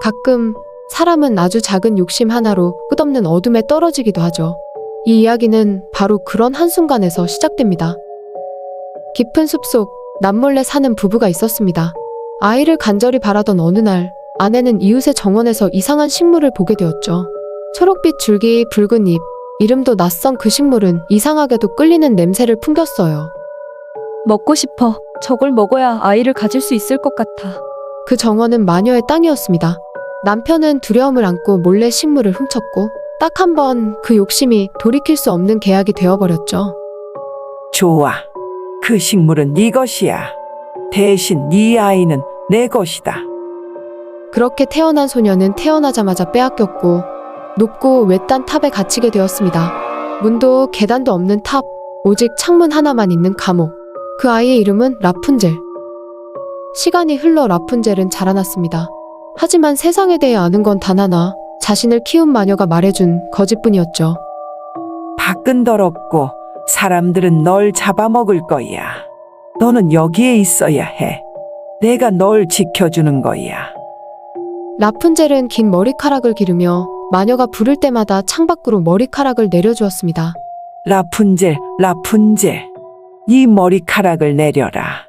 가끔 사람은 아주 작은 욕심 하나로 끝없는 어둠에 떨어지기도 하죠. 이 이야기는 바로 그런 한순간에서 시작됩니다. 깊은 숲속 남몰래 사는 부부가 있었습니다. 아이를 간절히 바라던 어느 날, 아내는 이웃의 정원에서 이상한 식물을 보게 되었죠. 초록빛 줄기, 붉은 잎, 이름도 낯선 그 식물은 이상하게도 끌리는 냄새를 풍겼어요. 먹고 싶어. 저걸 먹어야 아이를 가질 수 있을 것 같아. 그 정원은 마녀의 땅이었습니다. 남편은 두려움을 안고 몰래 식물을 훔쳤고 딱 한 번 그 욕심이 돌이킬 수 없는 계약이 되어버렸죠. 좋아. 그 식물은 네 것이야. 대신 네 아이는 내 것이다. 그렇게 태어난 소녀는 태어나자마자 빼앗겼고 높고 외딴 탑에 갇히게 되었습니다. 문도 계단도 없는 탑, 오직 창문 하나만 있는 감옥. 그 아이의 이름은 라푼젤. 시간이 흘러 라푼젤은 자라났습니다. 하지만 세상에 대해 아는 건 단 하나, 자신을 키운 마녀가 말해준 거짓뿐이었죠. 밖은 더럽고 사람들은 널 잡아먹을 거야. 너는 여기에 있어야 해. 내가 널 지켜주는 거야. 라푼젤은 긴 머리카락을 기르며 마녀가 부를 때마다 창밖으로 머리카락을 내려주었습니다. 라푼젤, 라푼젤. 네 머리카락을 내려라.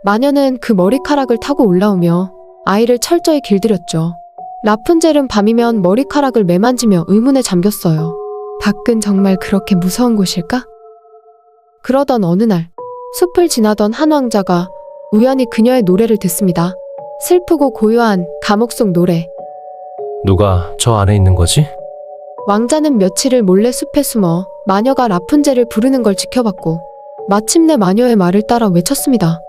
마녀는 그 머리카락을 타고 올라오며 아이를 철저히 길들였죠. 라푼젤은 밤이면 머리카락을 매만지며 의문에 잠겼어요. 밖은 정말 그렇게 무서운 곳일까? 그러던 어느 날, 숲을 지나던 한 왕자가 우연히 그녀의 노래를 듣습니다. 슬프고 고요한 감옥 속 노래. 누가 저 안에 있는 거지? 왕자는 며칠을 몰래 숲에 숨어 마녀가 라푼젤을 부르는 걸 지켜봤고 마침내 마녀의 말을 따라 외쳤습니다.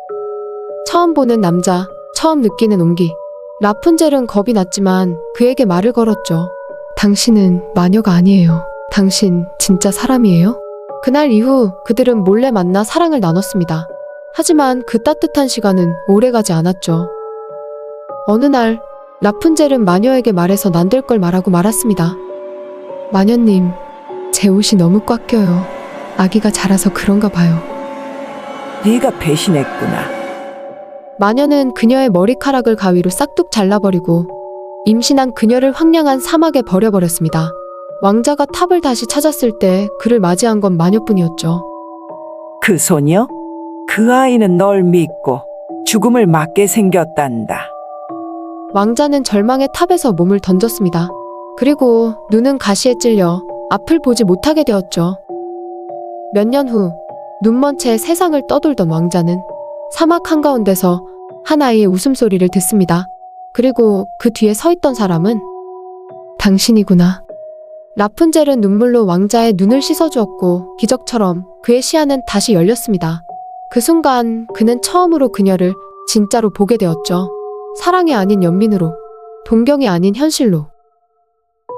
처음 보는 남자, 처음 느끼는 온기. 라푼젤은 겁이 났지만 그에게 말을 걸었죠. 당신은 마녀가 아니에요. 당신 진짜 사람이에요? 그날 이후 그들은 몰래 만나 사랑을 나눴습니다. 하지만 그 따뜻한 시간은 오래가지 않았죠. 어느 날 라푼젤은 마녀에게 말해서 안 될 걸 말하고 말았습니다. 마녀님, 제 옷이 너무 꽉 껴요. 아기가 자라서 그런가 봐요. 네가 배신했구나. 마녀는 그녀의 머리카락을 가위로 싹둑 잘라버리고 임신한 그녀를 황량한 사막에 버려버렸습니다. 왕자가 탑을 다시 찾았을 때 그를 맞이한 건 마녀뿐이었죠. 그 소녀? 그 아이는 널 믿고 죽음을 맞게 생겼단다. 왕자는 절망의 탑에서 몸을 던졌습니다. 그리고 눈은 가시에 찔려 앞을 보지 못하게 되었죠. 몇 년 후, 눈먼 채 세상을 떠돌던 왕자는 사막 한가운데서 한 아이의 웃음소리를 듣습니다. 그리고 그 뒤에 서 있던 사람은 당신이구나. 라푼젤은 눈물로 왕자의 눈을 씻어주었고 기적처럼 그의 시야는 다시 열렸습니다. 그 순간 그는 처음으로 그녀를 진짜로 보게 되었죠. 사랑이 아닌 연민으로, 동경이 아닌 현실로.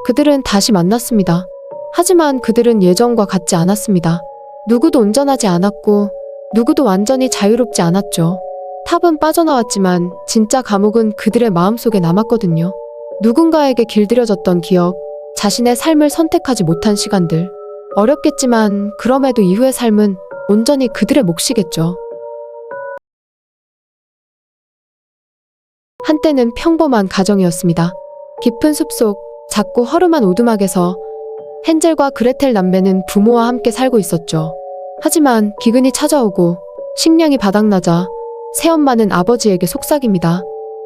그들은 다시 만났습니다. 하지만 그들은 예전과 같지 않았습니다. 누구도 온전하지 않았고 누구도 완전히 자유롭지 않았죠. 탑은 빠져나왔지만 진짜 감옥은 그들의 마음속에 남았거든요. 누군가에게 길들여졌던 기억, 자신의 삶을 선택하지 못한 시간들. 어렵겠지만 그럼에도 이후의 삶은 온전히 그들의 몫이겠죠. 한때는 평범한 가정이었습니다. 깊은 숲속 작고 허름한 오두막에서 헨젤과 그레텔 남매는 부모와 함께 살고 있었죠. 하지만 기근이 찾아오고 식량이 바닥나자 새엄마는 아버지에게 속삭입니다.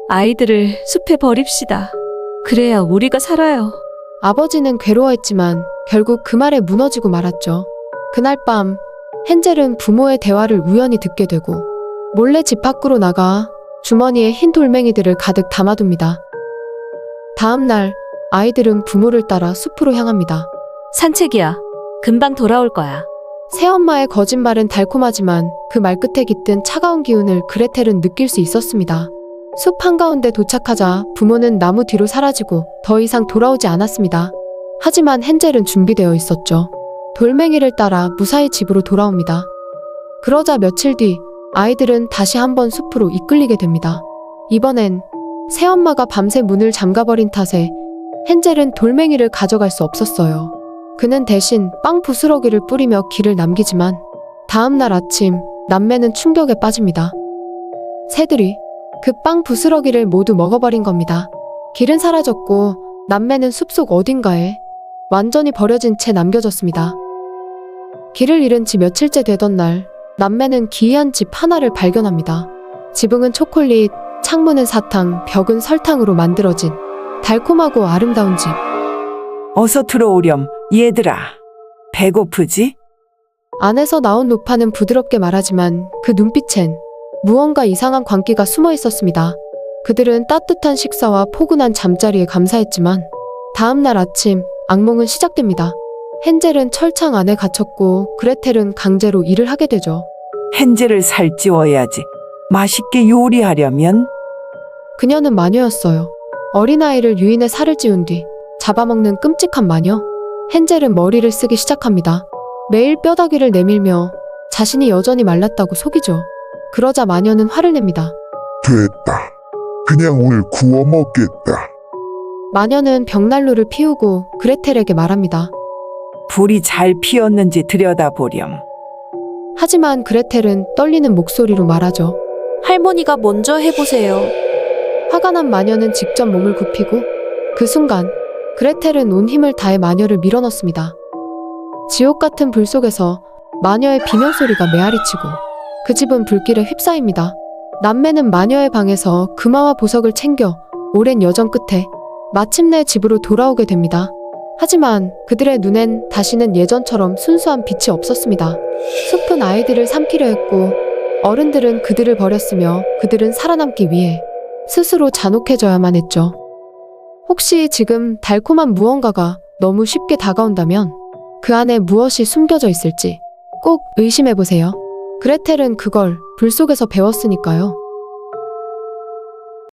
아이들을 숲에 버립시다. 그래야 우리가 살아요. 아버지는 괴로워했지만 결국 그 말에 무너지고 말았죠. 그날 밤 헨젤은 부모의 대화를 우연히 듣게 되고 몰래 집 밖으로 나가 주머니에 흰 돌멩이들을 가득 담아둡니다. 다음 날 아이들은 부모를 따라 숲으로 향합니다. 산책이야. 금방 돌아올 거야. 새엄마의 거짓말은 달콤하지만 그 말끝에 깃든 차가운 기운을 그레텔은 느낄 수 있었습니다. 숲 한가운데 도착하자 부모는 나무 뒤로 사라지고 더 이상 돌아오지 않았습니다. 하지만 헨젤은 준비되어 있었죠. 돌멩이를 따라 무사히 집으로 돌아옵니다. 그러자 며칠 뒤 아이들은 다시 한번 숲으로 이끌리게 됩니다. 이번엔 새엄마가 밤새 문을 잠가버린 탓에 헨젤은 돌멩이를 가져갈 수 없었어요. 그는 대신 빵 부스러기를 뿌리며 길을 남기지만 다음 날 아침 남매는 충격에 빠집니다. 새들이 그 빵 부스러기를 모두 먹어버린 겁니다. 길은 사라졌고 남매는 숲속 어딘가에 완전히 버려진 채 남겨졌습니다. 길을 잃은 지 며칠째 되던 날, 남매는 기이한 집 하나를 발견합니다. 지붕은 초콜릿, 창문은 사탕, 벽은 설탕으로 만들어진 달콤하고 아름다운 집. 어서 들어오렴, 얘들아. 배고프지? 안에서 나온 노파는 부드럽게 말하지만 그 눈빛엔 무언가 이상한 광기가 숨어 있었습니다. 그들은 따뜻한 식사와 포근한 잠자리에 감사했지만 다음 날 아침 악몽은 시작됩니다. 헨젤은 철창 안에 갇혔고 그레텔은 강제로 일을 하게 되죠. 헨젤을 살찌워야지. 맛있게 요리하려면 그녀는 마녀였어요. 어린아이를 유인해 살을 찌운 뒤 잡아먹는 끔찍한 마녀. 헨젤은 머리를 쓰기 시작합니다. 매일 뼈다귀를 내밀며 자신이 여전히 말랐다고 속이죠. 그러자 마녀는 화를 냅니다. 됐다. 그냥 오늘 구워 먹겠다. 마녀는 벽난로를 피우고 그레텔에게 말합니다. 불이 잘 피었는지 들여다보렴. 하지만 그레텔은 떨리는 목소리로 말하죠. 할머니가 먼저 해보세요. 화가 난 마녀는 직접 몸을 굽히고 그 순간 그레텔은 온 힘을 다해 마녀를 밀어넣습니다. 지옥 같은 불 속에서 마녀의 비명소리가 메아리치고 그 집은 불길에 휩싸입니다. 남매는 마녀의 방에서 금화와 보석을 챙겨 오랜 여정 끝에 마침내 집으로 돌아오게 됩니다. 하지만 그들의 눈엔 다시는 예전처럼 순수한 빛이 없었습니다. 숲은 아이들을 삼키려 했고 어른들은 그들을 버렸으며 그들은 살아남기 위해 스스로 잔혹해져야만 했죠. 혹시 지금 달콤한 무언가가 너무 쉽게 다가온다면 그 안에 무엇이 숨겨져 있을지 꼭 의심해보세요. 그레텔은 그걸 불 속에서 배웠으니까요.